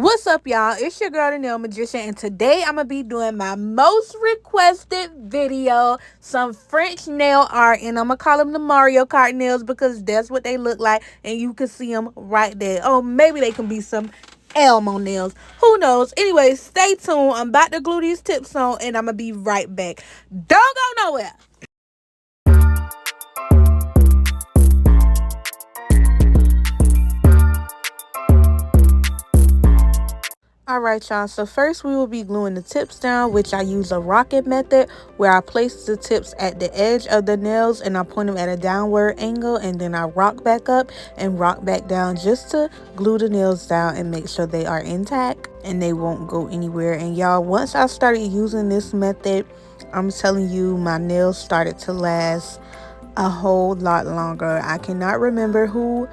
What's up, y'all? It's your girl, the Nail Magician, and today I'm gonna be doing my most requested video, some French nail art, and I'm gonna call them the Mario Kart nails because that's what they look like, and you can see them right there. Oh, maybe they can be some Elmo nails. Who knows? Anyway, stay tuned. I'm about to glue these tips on, and I'm gonna be right back. Don't go nowhere. Alright, y'all, so first we will be gluing the tips down, which I use a rocket method where I place the tips at the edge of the nails and I point them at a downward angle, and then I rock back up and rock back down just to glue the nails down and make sure they are intact and they won't go anywhere. And y'all, once I started using this method, I'm telling you, my nails started to last a whole lot longer. I cannot remember who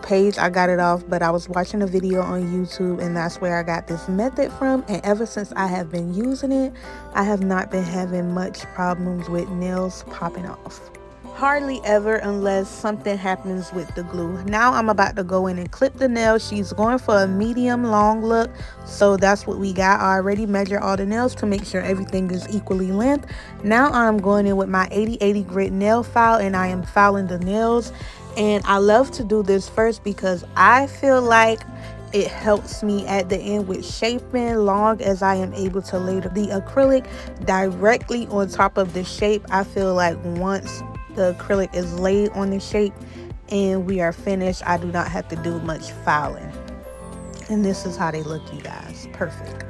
page I got it off, but I was watching a video on YouTube and that's where I got this method from, and ever since I have been using it, I have not been having much problems with nails popping off. Hardly ever, unless something happens with the glue. Now I'm about to go in and clip the nail. She's going for a medium long look, so that's what we got. I already measured all the nails to make sure everything is equally length. Now I'm going in with my 80/80 grit nail file and I am filing the nails. And I love to do this first because I feel like it helps me at the end with shaping, long as I am able to lay the acrylic directly on top of the shape. I feel like once the acrylic is laid on the shape and we are finished, I do not have to do much filing. And this is how they look, you guys. Perfect.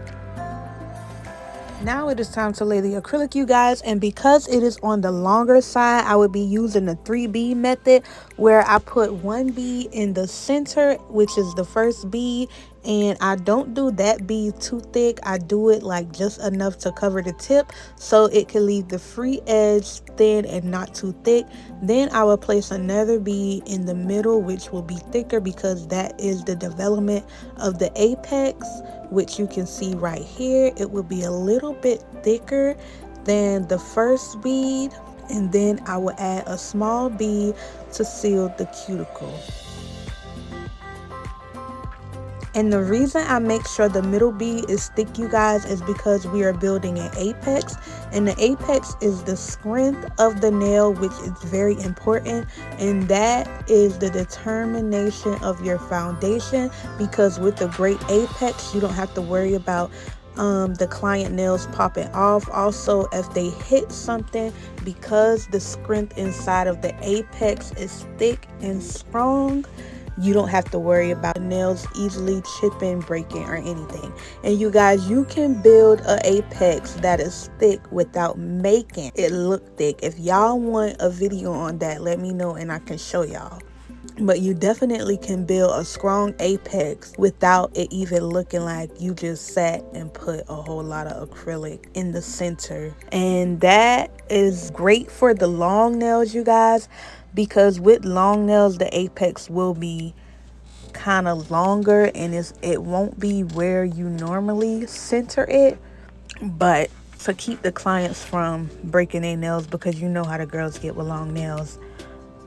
Now it is time to lay the acrylic, you guys, and because it is on the longer side, I would be using the 3 bead method where I put 1 bead in the center, which is the first bead, and I don't do that bead too thick. I do it like just enough to cover the tip so it can leave the free edge thin and not too thick. Then I will place another bead in the middle, which will be thicker because that is the development of the apex, which you can see right here. It will be a little bit thicker than the first bead, and then I will add a small bead to seal the cuticle. And the reason I make sure the middle bead is thick, you guys, is because we are building an apex, and the apex is the strength of the nail, which is very important, and that is the determination of your foundation, because with the great apex you don't have to worry about the client nails popping off. Also, if they hit something, because the strength inside of the apex is thick and strong, you don't have to worry about the nails easily chipping, breaking, or anything. And you guys, you can build an apex that is thick without making it look thick. If y'all want a video on that, let me know and I can show y'all. But you definitely can build a strong apex without it even looking like you just sat and put a whole lot of acrylic in the center. And that is great for the long nails, you guys, because with long nails the apex will be kind of longer and it won't be where you normally center it. But to keep the clients from breaking their nails, because you know how the girls get with long nails,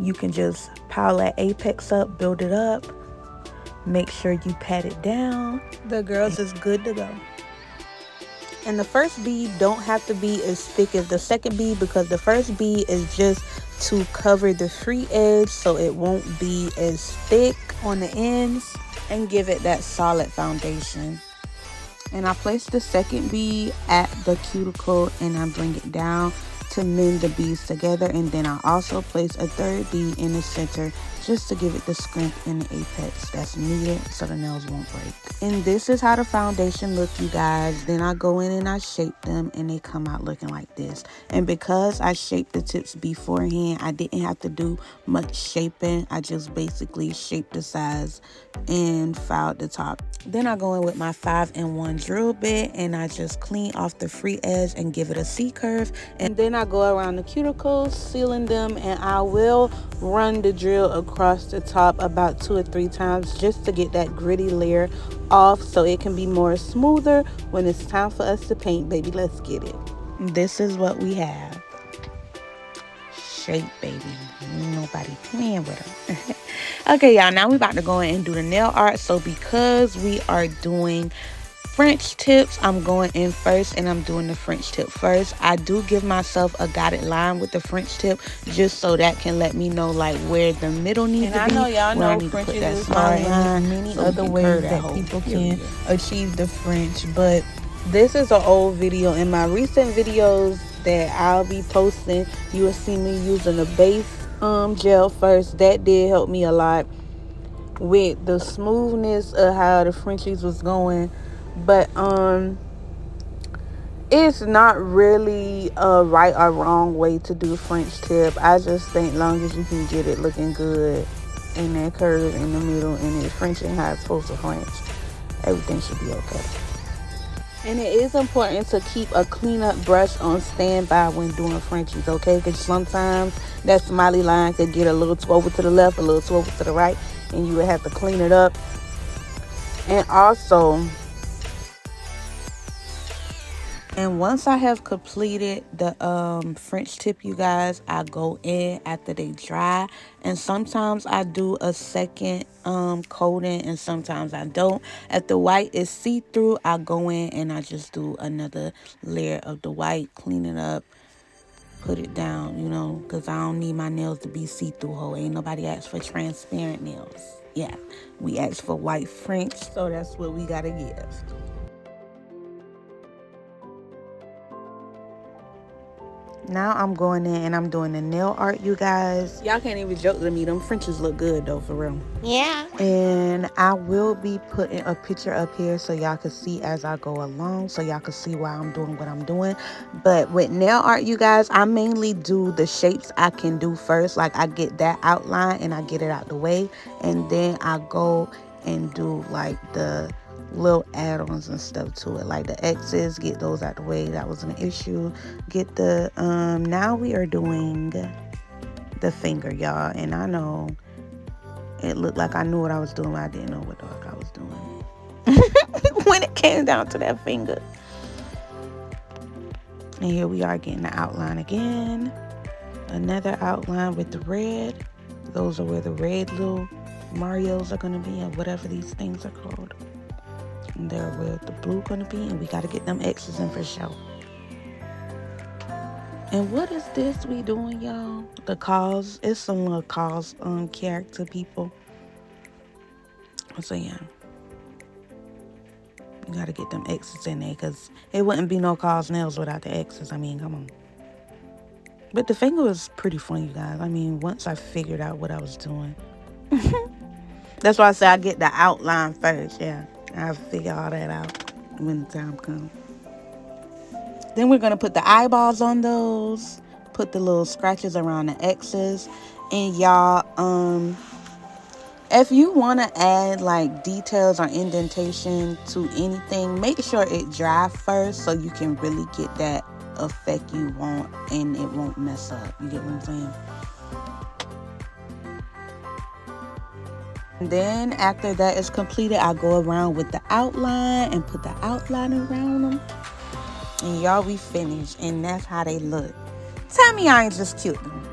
you can just pile that apex up, build it up, make sure you pat it down. The girls is good to go. And the first bead don't have to be as thick as the second bead, because the first bead is just to cover the free edge so it won't be as thick on the ends and give it that solid foundation. And I place the second bead at the cuticle and I bring it down to mend the beads together, and then I also place a third bead in the center just to give it the strength in the apex that's needed so the nails won't break. And this is how the foundation look, you guys. Then I go in and I shape them and they come out looking like this. And because I shaped the tips beforehand, I didn't have to do much shaping. I just basically shaped the size and filed the top. Then I go in with my 5-in-1 drill bit and I just clean off the free edge and give it a C curve. And then I go around the cuticles, sealing them, and I will run the drill across the top about 2 or 3 times just to get that gritty layer off so it can be more smoother when it's time for us to paint, baby. Let's get it. This is what we have. Shape, baby. Nobody playing with them. Okay, y'all, now we about to go in and do the nail art. So because we are doing French tips, I'm going in first and I'm doing the French tip first. I do give myself a dotted line with the French tip just so that can let me know like where the middle needs to be. And I know y'all where I know need French to put that is smiley hard line, and many so we other can ways curve that that whole people period. can achieve the French. But this is an old video. In my recent videos that I'll be posting, you will see me using the base gel first. That did help me a lot with the smoothness of how the Frenchies was going. But it's not really a right or wrong way to do French tip. I just think long as you can get it looking good and that curve in the middle and it's Frenching how it's supposed to French, everything should be okay. And it is important to keep a cleanup brush on standby when doing Frenchies, okay? Because sometimes that smiley line could get a little too over to the left, a little too over to the right, and you would have to clean it up. And also, and once I have completed the French tip, you guys, I go in after they dry. And sometimes I do a second coating and sometimes I don't. If the white is see-through, I go in and I just do another layer of the white, clean it up, put it down, you know, because I don't need my nails to be see-through. Ho, ain't nobody asked for transparent nails. Yeah, we asked for white French, so that's what we got to give. Now I'm going in and I'm doing the nail art, you guys. Y'all can't even joke with me. Them Frenches look good, though, for real. Yeah. And I will be putting a picture up here so y'all can see as I go along, so y'all can see why I'm doing what I'm doing. But with nail art, you guys, I mainly do the shapes I can do first. Like, I get that outline and I get it out the way. And then I go and do, like, the little add-ons and stuff to it, like the X's, get those out the way. That was an issue. Get the now we are doing the finger, y'all, and I know it looked like I knew what I was doing, but I didn't know what the fuck I was doing when it came down to that finger. And here we are getting the outline again, another outline with the red. Those are where the red little Marios are gonna be, or whatever these things are called. And there where the blue gonna be, and we gotta get them X's in for sure. And what is this we doing, y'all? The KAWS. It's some little KAWS character people. So yeah, you gotta get them X's in there, because it wouldn't be no KAWS nails without the X's. I mean, come on. But the finger was pretty fun, you guys. I mean, once I figured out what I was doing. That's why I say I get the outline first, yeah. I'll figure all that out when the time comes. Then we're going to put the eyeballs on those, put the little scratches around the X's. And y'all, if you want to add like details or indentation to anything, make sure it dry first so you can really get that effect you want and it won't mess up. You get what I'm saying? And then after that is completed, I go around with the outline and put the outline around them. And y'all, we finished, and that's how they look. Tell me I ain't just cute them.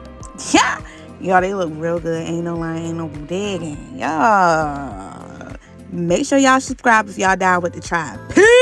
Yeah, y'all, they look real good. Ain't no lying, ain't no bootlegging. Y'all, make sure y'all subscribe if y'all down with the tribe. Peace.